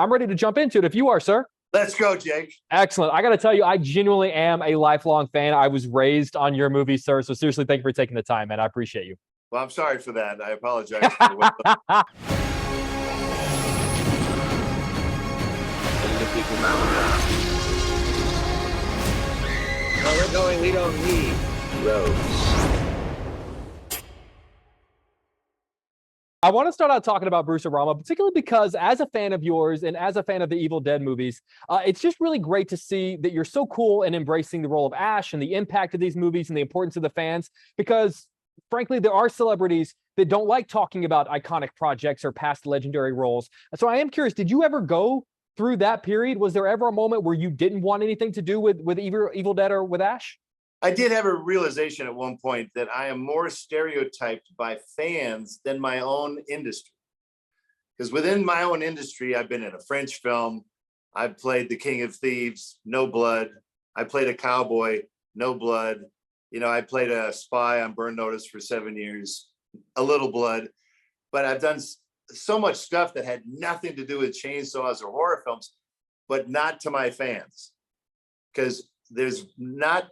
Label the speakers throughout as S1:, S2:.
S1: I'm ready to jump into it if you are, sir.
S2: Let's go, Jake.
S1: Excellent. I got to tell you, I genuinely am a lifelong fan. I was raised on your movie, sir. So seriously, thank you for taking the time, man. I appreciate you.
S2: Well, I'm sorry for that. I apologize for what.
S3: Where we're going, we don't need roads.
S1: I want to start out talking about Bruce Arama, particularly because as a fan of yours and as a fan of the Evil Dead movies, it's just really great to see that you're so cool in embracing the role of Ash and the impact of these movies and the importance of the fans, because frankly, there are celebrities that don't like talking about iconic projects or past legendary roles. So I am curious, did you ever go through that period? Was there ever a moment where you didn't want anything to do with Evil Dead or with Ash?
S2: I did have a realization at one point that I am more stereotyped by fans than my own industry. Because within my own industry, I've been in a French film. I've played the King of Thieves, no blood. I played a cowboy, no blood. I played a spy on Burn Notice for 7 years, a little blood. But I've done so much stuff that had nothing to do with chainsaws or horror films, but not to my fans. Because there's not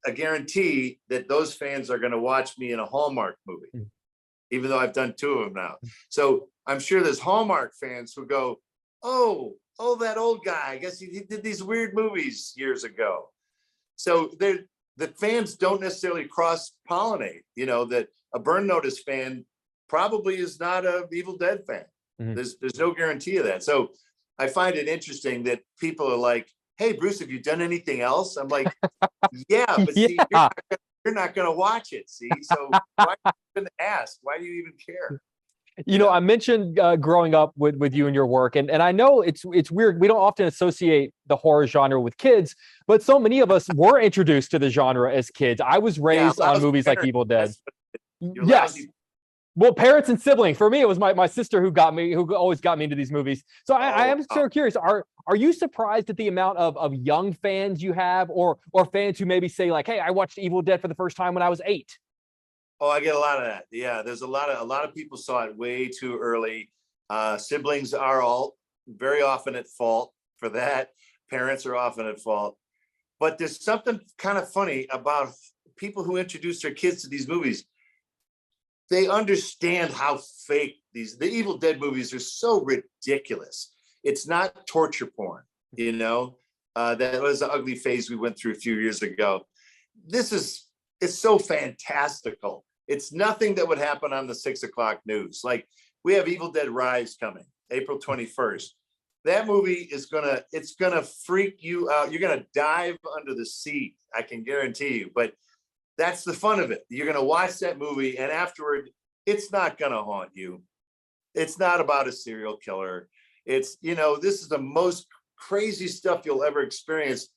S2: a guarantee that those fans are going to watch me in a Hallmark movie, even though I've done 2 of them now. So I'm sure there's Hallmark fans who go, oh, that old guy, I guess he did these weird movies years ago. So the fans don't necessarily cross-pollinate, that a Burn Notice fan probably is not a Evil Dead fan. Mm-hmm. There's no guarantee of that. So I find it interesting that people are like, hey, Bruce, have you done anything else? I'm like, yeah, but see, you're not going to watch it, see? So why even ask? Why do you even care?
S1: I mentioned growing up with you and your work, and I know it's weird. We don't often associate the horror genre with kids, but so many of us were introduced to the genre as kids. I was raised on movies like Evil Dead. Yes. Well, parents and siblings. For me, it was my sister who always got me into these movies. So I am so curious. Are you surprised at the amount of young fans you have, or fans who maybe say like, "Hey, I watched Evil Dead for the first time when I was 8"?
S2: Oh, I get a lot of that. Yeah, there's a lot of people saw it way too early. Siblings are all very often at fault for that. Parents are often at fault. But there's something kind of funny about people who introduce their kids to these movies. They understand how fake the Evil Dead movies are. So ridiculous. It's not torture porn, that was the ugly phase we went through a few years ago. It's so fantastical. It's nothing that would happen on the 6 o'clock news. Like, we have Evil Dead Rise coming, April 21st. That movie it's gonna freak you out. You're gonna dive under the seat, I can guarantee you. But that's the fun of it. You're going to watch that movie, and afterward, it's not going to haunt you. It's not about a serial killer. It's, this is the most crazy stuff you'll ever experience.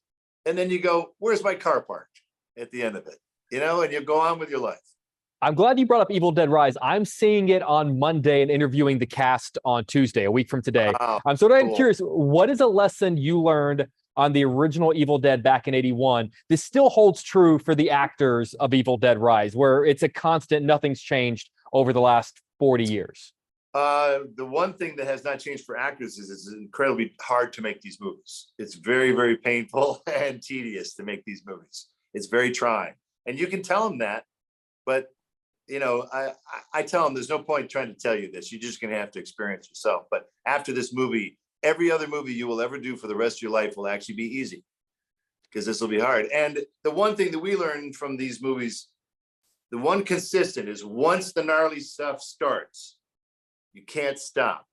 S2: And then you go, where's my car parked at the end of it? And you go on with your life.
S1: I'm glad you brought up Evil Dead Rise. I'm seeing it on Monday and interviewing the cast on Tuesday, a week from today.
S2: Wow,
S1: I'm sort of curious, what is a lesson you learned on the original Evil Dead back in 81? This still holds true for the actors of Evil Dead Rise, where it's a constant, nothing's changed over the last 40 years.
S2: The one thing that has not changed for actors is it's incredibly hard to make these movies. It's very, very painful and tedious to make these movies. It's very trying. And you can tell them that, but I tell them there's no point trying to tell you this. You're just going to have to experience yourself. But after this movie, every other movie you will ever do for the rest of your life will actually be easy, because this will be hard. And the one thing that we learned from these movies, the one consistent, is once the gnarly stuff starts, you can't stop.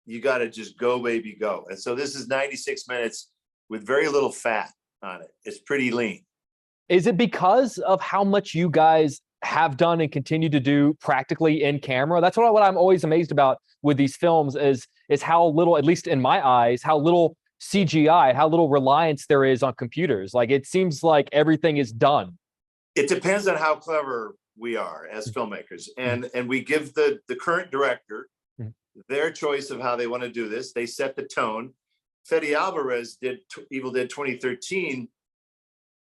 S2: You got to just go, baby, go. And so this is 96 minutes with very little fat on it. It's pretty lean.
S1: Is it because of how much you guys have done and continue to do practically in camera? That's what I'm always amazed about with these films is how little, at least in my eyes, how little CGI, how little reliance there is on computers. Like, it seems like everything is done.
S2: It depends on how clever we are as filmmakers. And we give the current director their choice of how they want to do this. They set the tone. Fede Alvarez did Evil Dead 2013.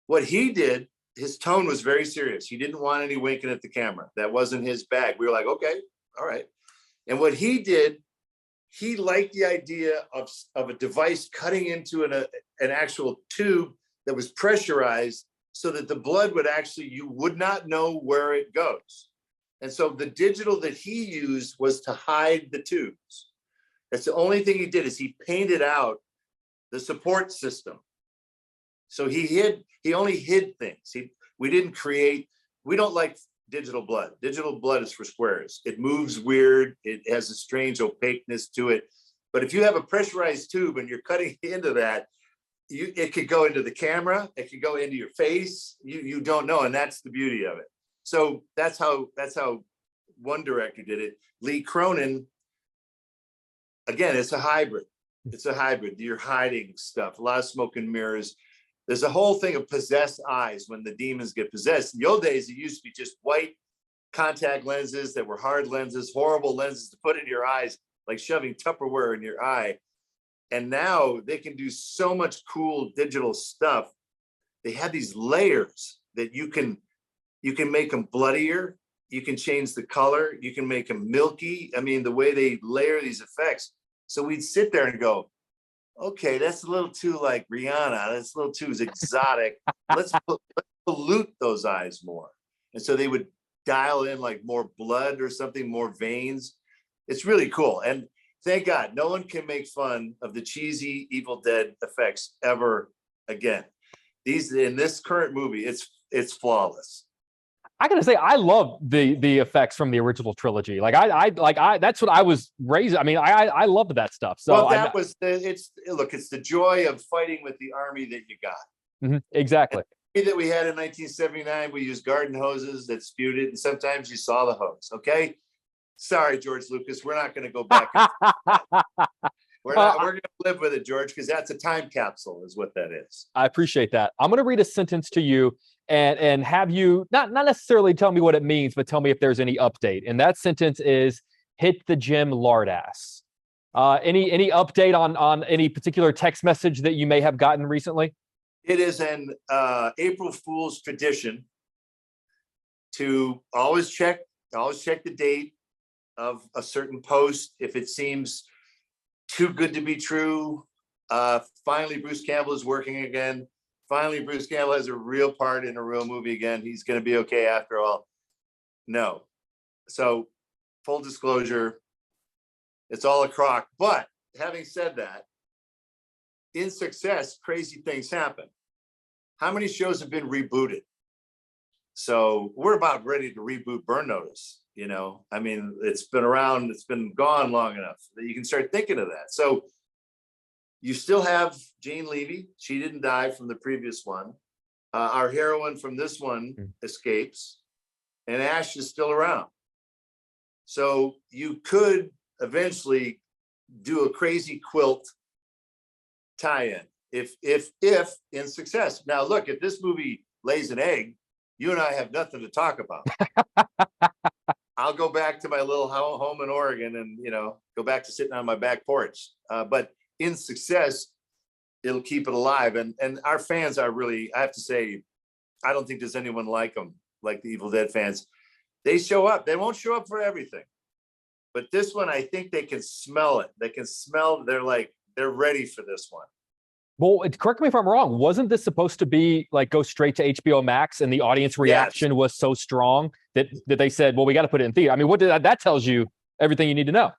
S2: What he did, his tone was very serious. He didn't want any winking at the camera. That wasn't his bag. We were like, okay, all right. And what he did, he liked the idea of a device cutting into an actual tube that was pressurized so that the blood would actually, you would not know where it goes. And so the digital that he used was to hide the tubes. That's the only thing he did, is he painted out the support system. So he only hid things. We don't like digital blood. Digital blood is for squares. It moves weird. It has a strange opaqueness to it. But if you have a pressurized tube and you're cutting into that, it could go into the camera. It could go into your face. You don't know, and that's the beauty of it. So that's how one director did it. Lee Cronin, again, it's a hybrid. It's a hybrid. You're hiding stuff. A lot of smoke and mirrors. There's a whole thing of possessed eyes when the demons get possessed. In the old days, it used to be just white contact lenses that were hard lenses, horrible lenses to put in your eyes, like shoving Tupperware in your eye. And now they can do so much cool digital stuff. They have these layers that you can make them bloodier. You can change the color. You can make them milky. I mean, the way they layer these effects. So we'd sit there and go, okay, that's a little too like Rihanna. That's a little too exotic. Let's pollute those eyes more. And so they would dial in like more blood or something, more veins. It's really cool. And thank God, no one can make fun of the cheesy Evil Dead effects ever again. In this current movie, it's flawless.
S1: I gotta say, I love the effects from the original trilogy. I that's what I was raised. I mean, I loved that stuff. So
S2: well, it's the joy of fighting with the army that you got.
S1: Exactly.
S2: And that we had in 1979, we used garden hoses that spewed it, and sometimes you saw the hose. Okay, sorry, George Lucas, we're not going to go back. We're going to live with it, George, because that's a time capsule, is what that is.
S1: I appreciate that. I'm going to read a sentence to you and have you not necessarily tell me what it means, but tell me if there's any update. And that sentence is hit the gym lardass. Any update on any particular text message that you may have gotten recently?
S2: It is an April Fool's tradition to always check the date of a certain post. If it seems too good to be true, finally Bruce Campbell is working again. Finally, Bruce Campbell has a real part in a real movie again. He's going to be okay after all. No. So, full disclosure, it's all a crock. But having said that, in success, crazy things happen. How many shows have been rebooted? So we're about ready to reboot Burn Notice. You know, I mean, it's been around, it's been gone long enough that you can start thinking of that. So you still have Jane Levy. She didn't die from the previous one. Our heroine from this one escapes, and Ash is still around. So you could eventually do a crazy quilt tie-in if in success. Now, look, if this movie lays an egg, you and I have nothing to talk about. I'll go back to my little home in Oregon and, go back to sitting on my back porch. But in success, it'll keep it alive. And our fans are really, I have to say, I don't think there's anyone like them, like the Evil Dead fans. They show up. They won't show up for everything. But this one, I think they can smell it. They can smell, they're ready for this one.
S1: Well, correct me if I'm wrong. Wasn't this supposed to be go straight to HBO Max, and the audience reaction was so strong that they said, well, we got to put it in theater? I mean, that tells you everything you need to know.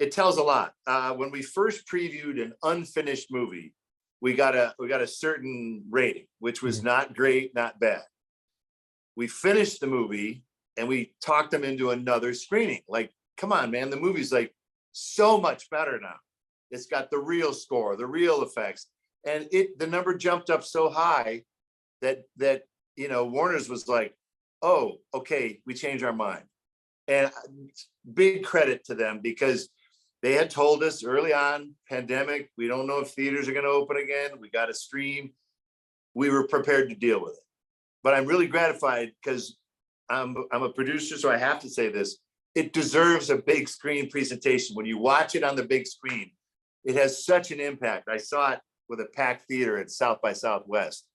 S2: It tells a lot. When we first previewed an unfinished movie, we got a certain rating, which was not great, not bad. We finished the movie and we talked them into another screening. Like, come on, man, the movie's so much better now. It's got the real score, the real effects. And the number jumped up so high that Warner's was like, oh, okay, we changed our mind. And big credit to them, because they had told us early on, pandemic, we don't know if theaters are going to open again. We got to stream. We were prepared to deal with it. But I'm really gratified because I'm a producer, so I have to say this. It deserves a big screen presentation. When you watch it on the big screen, it has such an impact. I saw it with a packed theater at South by Southwest.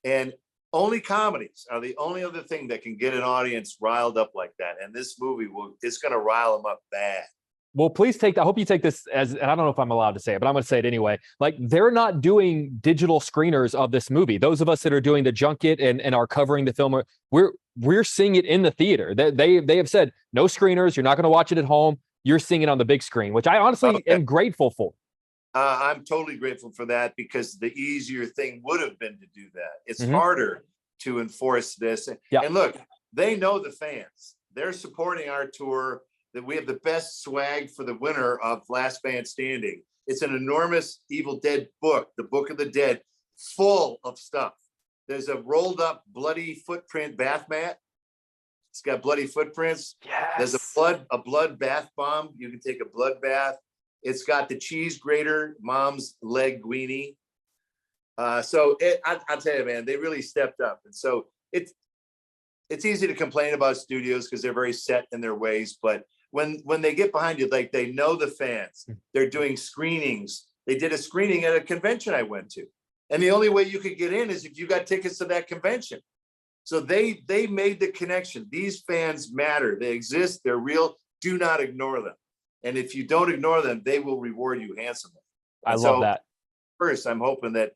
S2: And only comedies are the only other thing that can get an audience riled up like that. And this movie it's going to rile them up bad.
S1: Well, please take that. I hope you take this as, and I don't know if I'm allowed to say it, but I'm going to say it anyway. Like, they're not doing digital screeners of this movie. Those of us that are doing the junket and are covering the film, we're seeing it in the theater. They have said no screeners. You're not going to watch it at home. You're seeing it on the big screen, which I honestly am grateful for.
S2: I'm totally grateful for that, because the easier thing would have been to do that. It's harder to enforce this. And look, they know the fans. They're supporting our tour, that we have the best swag for the winner of Last Man Standing. It's an enormous Evil Dead book, the Book of the Dead, full of stuff. There's a rolled up bloody footprint bath mat. It's got bloody footprints.
S1: Yes.
S2: There's a blood bath bomb. You can take a blood bath. It's got the cheese grater, mom's leg weenie. I'll tell you, man, they really stepped up. And so it's easy to complain about studios because they're very set in their ways. But when they get behind you, like, they know the fans, they're doing screenings. They did a screening at a convention I went to. And the only way you could get in is if you got tickets to that convention. So they made the connection. These fans matter. They exist. They're real. Do not ignore them. And if you don't ignore them, they will reward you handsomely.
S1: I love that.
S2: First, I'm hoping that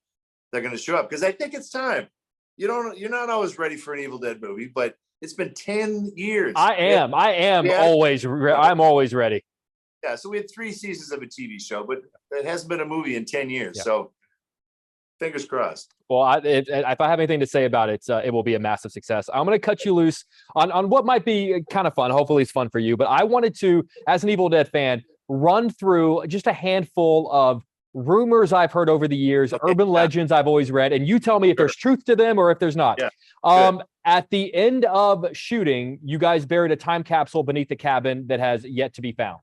S2: they're going to show up, because I think it's time. You're not always ready for an Evil Dead movie, but it's been 10 years. I'm always ready. Yeah. So we had 3 seasons of a TV show, but it hasn't been a movie in 10 years. Yeah. So fingers crossed.
S1: Well, if I have anything to say about it, it will be a massive success. I'm going to cut you loose on what might be kind of fun. Hopefully it's fun for you. But I wanted to, as an Evil Dead fan, run through just a handful of rumors I've heard over the years, urban legends I've always read, and you tell me if there's truth to them or if there's not. Yeah. At the end of shooting, you guys buried a time capsule beneath the cabin that has yet to be found.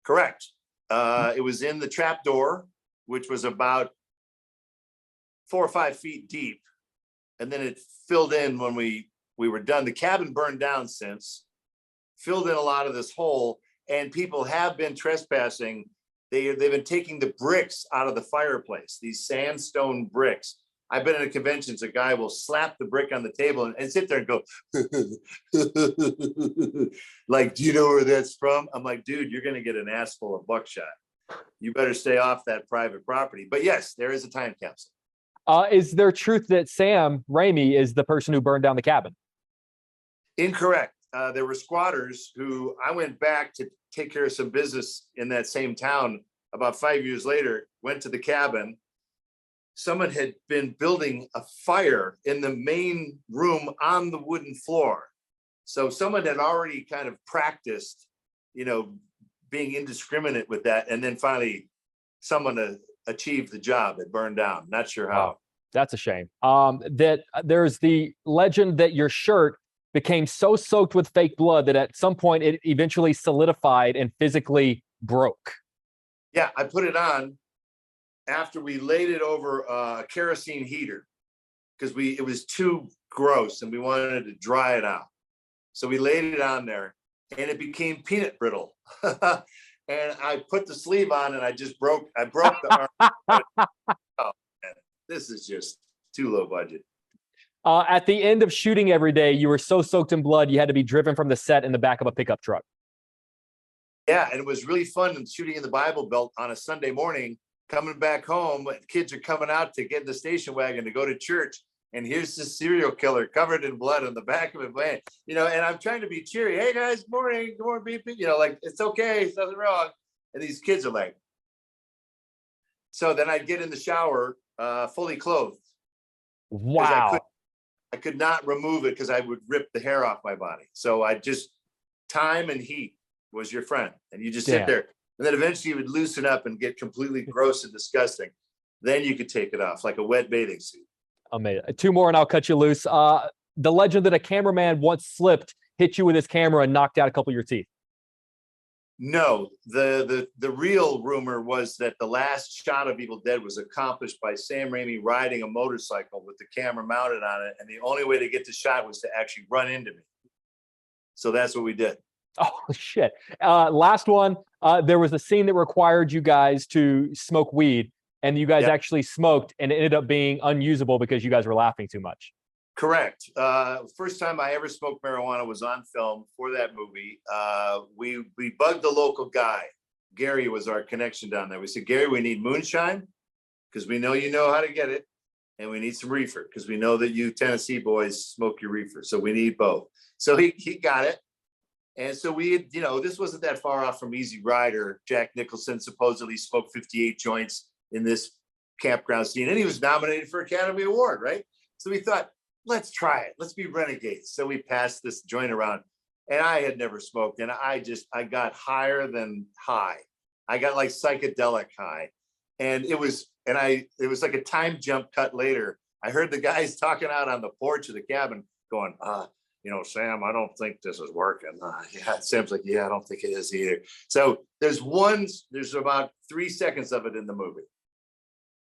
S2: Correct. It was in the trapdoor, which was about 4 or 5 feet deep, and then it filled in when we were done. The cabin burned down since, filled in a lot of this hole, and people have been trespassing. They've been taking the bricks out of the fireplace, these sandstone bricks. I've been at conventions, a guy will slap the brick on the table and sit there and go, like, do you know where that's from? I'm like, dude, you're going to get an ass full of buckshot. You better stay off that private property. But yes, there is a time capsule.
S1: Is there truth that Sam Raimi is the person who burned down the cabin?
S2: Incorrect. There were squatters who I went back to take care of some business in that same town about 5 years later, went to the cabin. Someone had been building a fire in the main room on the wooden floor. So someone had already kind of practiced, being indiscriminate with that. And then finally someone achieved the job. It burned down. Not sure how.
S1: Wow, that's a shame. That there's the legend that your shirt became so soaked with fake blood that at some point it eventually solidified and physically broke.
S2: Yeah, I put it on after we laid it over a kerosene heater because it was too gross and we wanted to dry it out. So we laid it on there and it became peanut brittle. And I put the sleeve on and I broke the arm. Oh, man, this is just too low budget.
S1: At the end of shooting every day, you were so soaked in blood, you had to be driven from the set in the back of a pickup truck.
S2: Yeah, and it was really fun shooting in the Bible Belt on a Sunday morning, coming back home. Kids are coming out to get in the station wagon to go to church. And here's this serial killer covered in blood on the back of a van, and I'm trying to be cheery. Hey guys, good morning, BP. Like, it's okay, it's nothing wrong. And these kids are like, so then I'd get in the shower fully clothed.
S1: Wow.
S2: I could not remove it because I would rip the hair off my body. So time and heat was your friend. And you just sit there. And then eventually you would loosen up and get completely gross and disgusting. Then you could take it off like a wet bathing suit. Amazing.
S1: 2 more and I'll cut you loose. The legend that a cameraman once slipped, hit you with his camera and knocked out a couple of your teeth.
S2: No, the real rumor was that the last shot of Evil Dead was accomplished by Sam Raimi riding a motorcycle with the camera mounted on it. And the only way to get the shot was to actually run into me. So that's what we did.
S1: Oh, shit. Last one. There was a scene that required you guys to smoke weed. And you guys actually smoked, and it ended up being unusable because you guys were laughing too much.
S2: Correct. First time I ever smoked marijuana was on film for that movie. We bugged the local guy. Gary was our connection down there. We said, Gary, we need moonshine because we know you know how to get it. And we need some reefer because we know that you Tennessee boys smoke your reefer. So we need both. So he got it. And so we had, this wasn't that far off from Easy Rider. Jack Nicholson supposedly smoked 58 joints in this campground scene. And he was nominated for Academy Award, right? So we thought, let's try it. Let's be renegades. So we passed this joint around. And I had never smoked. And I got higher than high. I got like psychedelic high. And it was like a time jump cut later. I heard the guys talking out on the porch of the cabin going, Sam, I don't think this is working. Yeah, Sam's like, yeah, I don't think it is either. So there's about 3 seconds of it in the movie.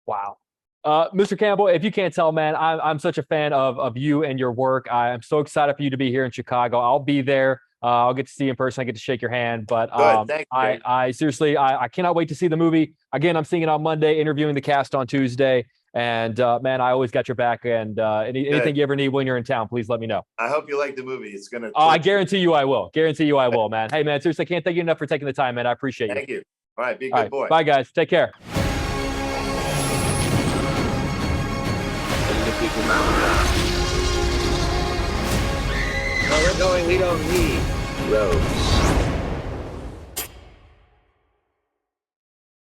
S1: Wow. Mr. Campbell, if you can't tell, man, I'm such a fan of you and your work. I'm so excited for you to be here in Chicago. I'll be there. I'll get to see you in person. I get to shake your hand. But I seriously, I cannot wait to see the movie. Again, I'm seeing it on Monday, interviewing the cast on Tuesday. And man, I always got your back. And anything you ever need when you're in town, please let me know.
S2: I hope you like the movie. It's gonna.
S1: I guarantee you I will. Guarantee you I will, man. Hey, man, seriously, I can't thank you enough for taking the time, man. I appreciate you.
S2: Thank you. All right, be a good boy.
S1: Bye, guys. Take care.
S3: Where we're going, we don't need roads.